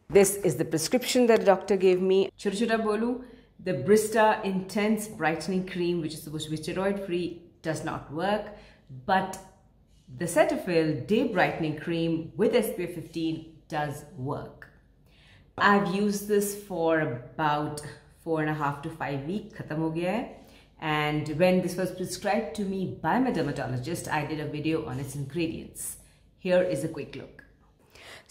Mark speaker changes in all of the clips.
Speaker 1: This is the prescription that the doctor gave me. Chota bolu, the Brista Intense Brightening Cream, which is supposed to be steroid free, does not work. But the Cetaphil Day Brightening Cream with SPF 15 does work. I've used this for about 4.5 to 5 weeks. Khatam ho gaya hai. And when this was prescribed to me by my dermatologist, I did a video on its ingredients. Here is a quick look.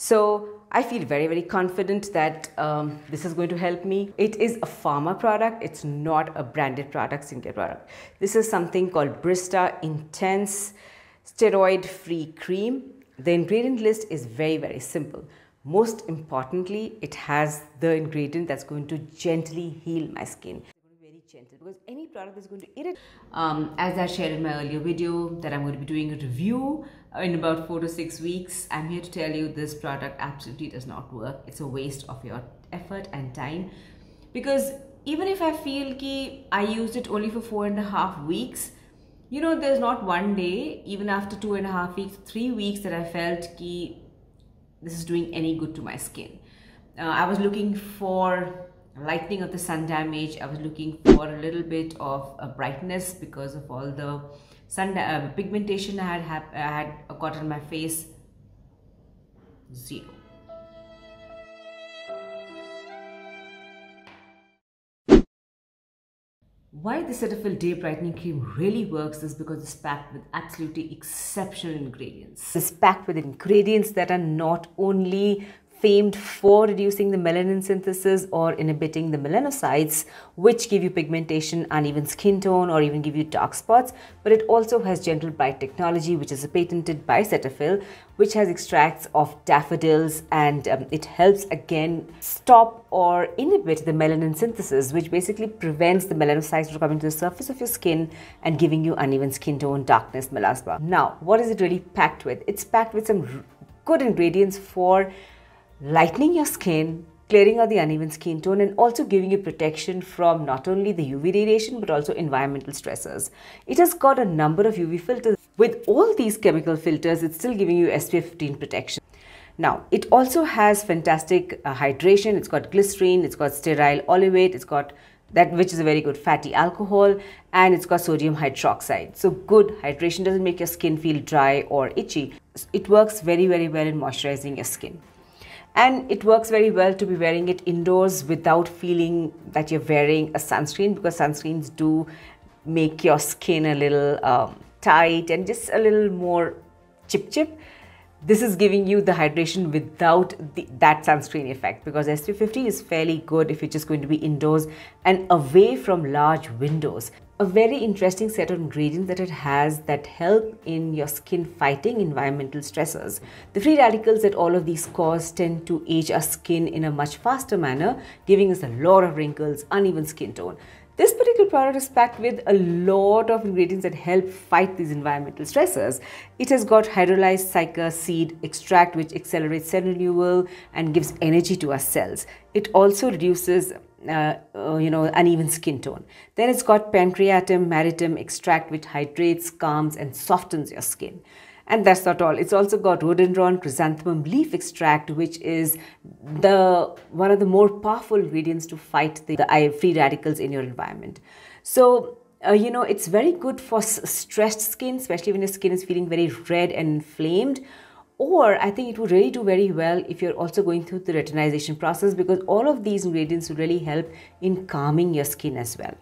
Speaker 1: So I feel very, very confident that this is going to help me. It is a pharma product. It's not a branded product, skincare product. This is something called Brista Intense Steroid-Free Cream. The ingredient list is very, very simple. Most importantly, it has the ingredient that's going to gently heal my skin. Very gentle, because any product is going to irritate. As I shared in my earlier video that I'm going to be doing a review in about 4 to 6 weeks, I'm here to tell you this product absolutely does not work. It's a waste of your effort and time, because even if I feel ki I used it only for 4.5 weeks, you know, there's not one day, even after 2.5 weeks, 3 weeks, that I felt ki this is doing any good to my skin. I was looking for lightening of the sun damage. I was looking for a little bit of a brightness because of all the sun pigmentation I had got on my face. Zero. Why the Cetaphil Day Brightening Cream really works is because it's packed with absolutely exceptional ingredients. It's packed with ingredients that are not only famed for reducing the melanin synthesis or inhibiting the melanocytes, which give you pigmentation, uneven skin tone, or even give you dark spots, but it also has Gentle Bright technology, which is patented by Cetaphil, which has extracts of daffodils, and it helps again stop or inhibit the melanin synthesis, which basically prevents the melanocytes from coming to the surface of your skin and giving you uneven skin tone, darkness, melasma. Now, what is it really packed with? It's packed with some good ingredients for lightening your skin, clearing out the uneven skin tone, and also giving you protection from not only the UV radiation but also environmental stressors. It has got a number of UV filters. With all these chemical filters, it's still giving you SPF 15 protection. Now, it also has fantastic hydration. It's got glycerine, it's got stearyl olivate, it's got that, which is a very good fatty alcohol, and it's got sodium hydroxide. So good hydration doesn't make your skin feel dry or itchy. It works very, very well in moisturizing your skin. And it works very well to be wearing it indoors without feeling that you're wearing a sunscreen, because sunscreens do make your skin a little tight and just a little more chip. This is giving you the hydration without that sunscreen effect, because SPF 15 is fairly good if you're just going to be indoors and away from large windows. A very interesting set of ingredients that it has that help in your skin fighting environmental stressors. The free radicals that all of these cause tend to age our skin in a much faster manner, giving us a lot of wrinkles, uneven skin tone. This particular product is packed with a lot of ingredients that help fight these environmental stressors. It has got hydrolyzed cica seed extract, which accelerates cell renewal and gives energy to our cells. It also reduces uneven skin tone. Then it's got pancreatum maritime extract, which hydrates, calms, and softens your skin. And that's not all. It's also got rhododendron chrysanthemum leaf extract, which is one of the more powerful ingredients to fight the free radicals in your environment. So, it's very good for stressed skin, especially when your skin is feeling very red and inflamed. Or I think it would really do very well if you're also going through the retinization process, because all of these ingredients will really help in calming your skin as well.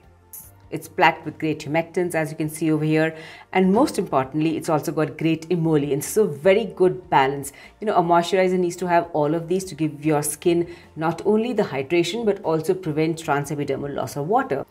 Speaker 1: It's packed with great humectants, as you can see over here, and most importantly, it's also got great emollients. So very good balance. A moisturizer needs to have all of these to give your skin not only the hydration but also prevent transepidermal loss of water.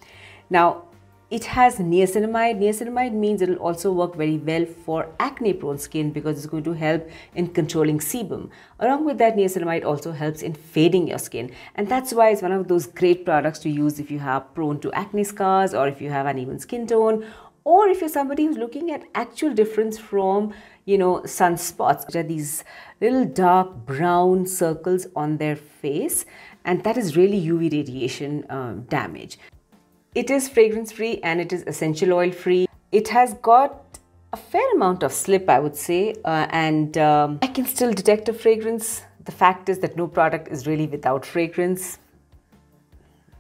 Speaker 1: Now, it has niacinamide. Niacinamide means it will also work very well for acne-prone skin, because it's going to help in controlling sebum. Along with that, niacinamide also helps in fading your skin. And that's why it's one of those great products to use if you are prone to acne scars, or if you have uneven skin tone, or if you're somebody who's looking at actual difference from, sunspots, which are these little dark brown circles on their face. And that is really UV radiation damage. It is fragrance free and it is essential oil free. It has got a fair amount of slip, I would say, and I can still detect a fragrance The fact is that no product is really without fragrance,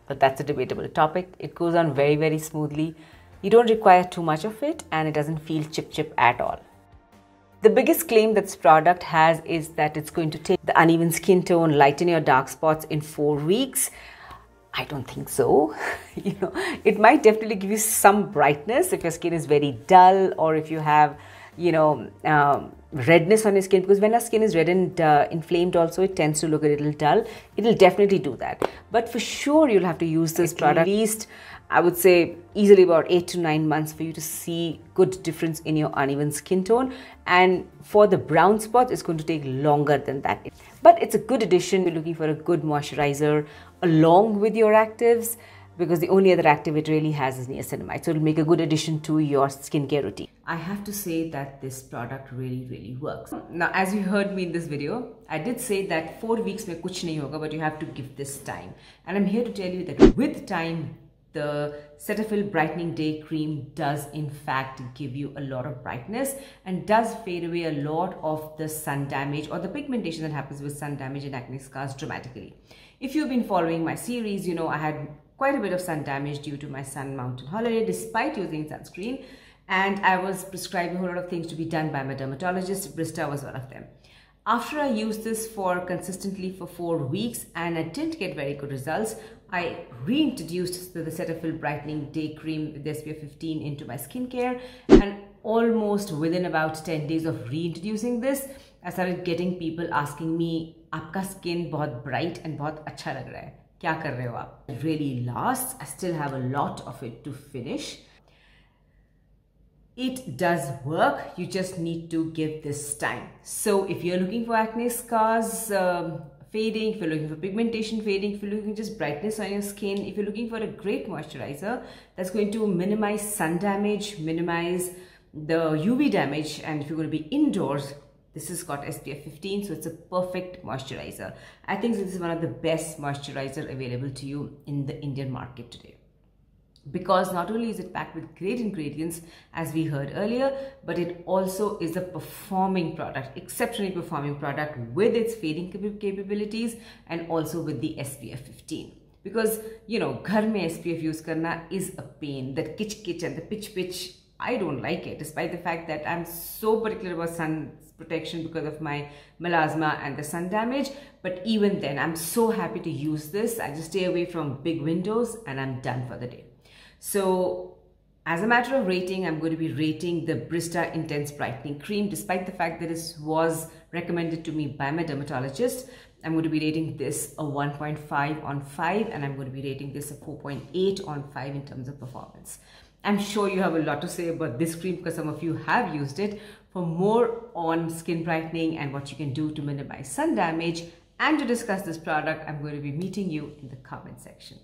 Speaker 1: but that's a debatable topic. It goes on very, very smoothly. You don't require too much of it, and it doesn't feel chip at all. The biggest claim that this product has is that it's going to take the uneven skin tone, lighten your dark spots in 4 weeks. I don't think so. It might definitely give you some brightness if your skin is very dull, or if you have, redness on your skin, because when our skin is red and inflamed also, it tends to look a little dull. It'll definitely do that. But for sure, you'll have to use this product at least, I would say, easily about 8 to 9 months for you to see good difference in your uneven skin tone. And for the brown spots, it's going to take longer than that. But it's a good addition. You're looking for a good moisturizer along with your actives, because the only other active it really has is niacinamide. So it'll make a good addition to your skincare routine. I have to say that this product really works. Now, as you heard me in this video, I did say that 4 weeks mein kuch nahi hoga, but you have to give this time. And I'm here to tell you that with time, the Cetaphil Brightening Day Cream does in fact give you a lot of brightness and does fade away a lot of the sun damage or the pigmentation that happens with sun damage and acne scars dramatically. If you've been following my series, you know I had quite a bit of sun damage due to my Sun Mountain holiday despite using sunscreen, and I was prescribed a whole lot of things to be done by my dermatologist. Brista was one of them. After I used this consistently for 4 weeks and I didn't get very good results, I reintroduced the Cetaphil Brightening Day Cream with SPF 15 into my skincare, and almost within about 10 days of reintroducing this, I started getting people asking me, "Aapka skin bahut bright and bahut acha lag raha hai. Kya kar rahe ho aap?" It really lasts. I still have a lot of it to finish. It does work. You just need to give this time. So if you're looking for acne scars fading, if you're looking for pigmentation fading, if you're looking for just brightness on your skin, if you're looking for a great moisturizer that's going to minimize sun damage, minimize the UV damage, and if you're going to be indoors, this has got SPF 15, so it's a perfect moisturizer. I think this is one of the best moisturizer available to you in the Indian market today. Because not only is it packed with great ingredients, as we heard earlier, but it also is a performing product, exceptionally performing product with its fading capabilities and also with the SPF 15. Because, ghar mein SPF use karna is a pain. That kitch and the pitch, I don't like it, despite the fact that I'm so particular about sun protection because of my melasma and the sun damage. But even then, I'm so happy to use this. I just stay away from big windows and I'm done for the day. So as a matter of rating, I'm going to be rating the Brista Intense Brightening Cream. Despite the fact that this was recommended to me by my dermatologist, I'm going to be rating this a 1.5 on 5, and I'm going to be rating this a 4.8 on 5 in terms of performance. I'm sure you have a lot to say about this cream because some of you have used it. For more on skin brightening and what you can do to minimize sun damage and to discuss this product, I'm going to be meeting you in the comment section.